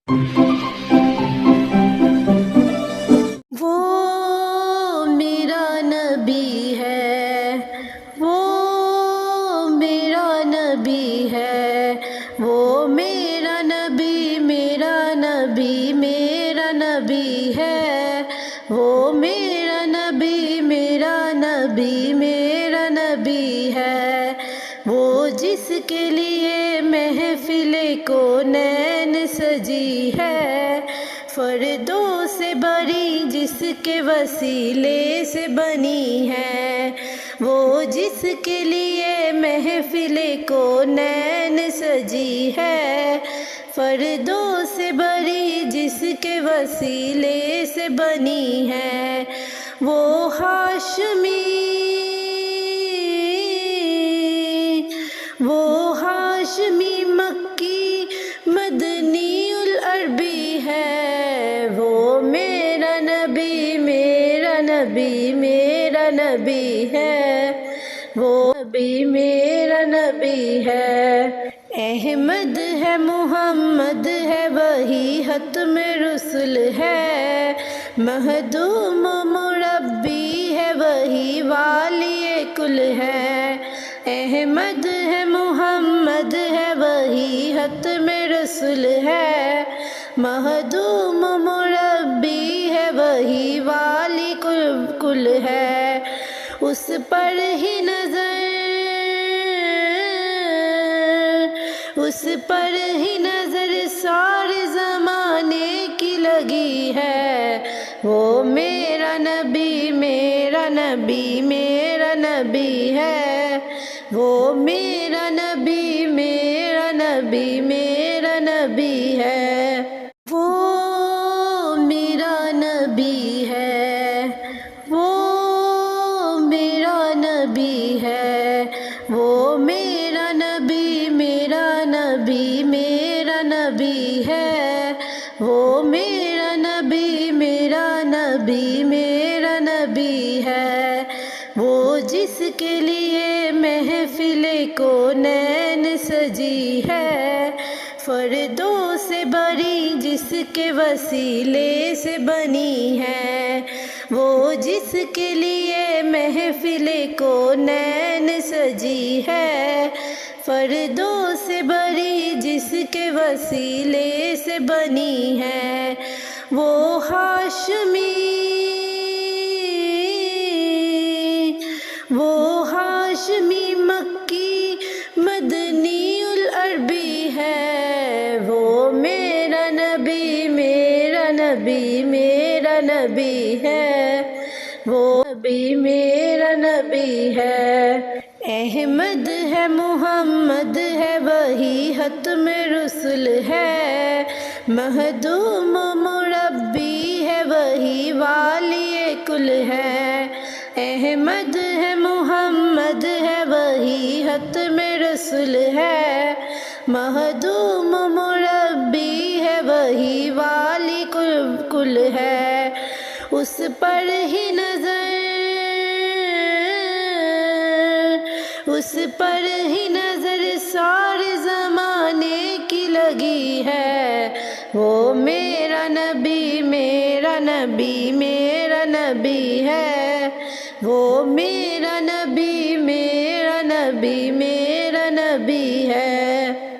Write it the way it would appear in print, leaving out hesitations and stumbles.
وہ میرا نبی ہے، وہ میرا نبی ہے، وہ میرا نبی، میرا نبی، میرا نبی ہے، وہ میرا نبی، میرا نبی، میرا نبی ہے، وہ جس کے لیے محفل کونین سجی ہے، فردوں سے بری جس کے وسیلے سے بنی ہے، وہ جس کے لیے محفل کونین سجی ہے، فردوں سے بری جس کے وسیلے سے بنی ہے، وہ ہاشمی مکی مدنی العربی ہے، وہ میرا نبی، میرا نبی، میرا نبی ہے، وہ نبی میرا نبی ہے، احمد ہے، محمد ہے، وہی ختم رسل ہے، مہدوم مربی ہے، وہی والی کل ہے، احمد ہے، محمد ہے، وہی ختم رسل ہے، مہدوم مربی ہے، وہی والی کل ہے، اس پر ہی نظر، اس پر ہی نظر سارے زمانے کی لگی ہے، وہ میرا نبی، میرا نبی، میرا نبی ہے، وہ میرا نبی، میرا نبی، میرا نبی ہے، وہ میرا نبی ہے، وہ میرا نبی ہے، وہ میرا نبی، میرا نبی، میرا نبی ہے، وہ میرا نبی، میرا نبی، میرا نبی ہے، وہ جس کے لیے محفل کونین سجی ہے، فردوں سے بری جس کے وسیلے سے بنی ہے، وہ جس کے لیے محفل کونین سجی ہے، فردوں سے بری جس کے وسیلے سے بنی ہے، وہ ہاشمی مکی مدنی العربی ہے، وہ میرا نبی، میرا نبی، میرا نبی ہے، وہ نبی میرا نبی ہے، احمد ہے، محمد ہے، وہی ختم رسل ہے، مہدوم مربی ہے، وہی والی کل ہے، احمد ہے، محمد ہے، وہی ختم رسل ہے، مہدوم مربی ہے، وہی والی کل ہے، اس پر ہی نظر، اس پر ہی نظر سارے زمانے کی لگی ہے، وہ میرا نبی، میرا نبی، میرا نبی ہے، وہ میرا نبی، میرا نبی، میرا نبی ہے۔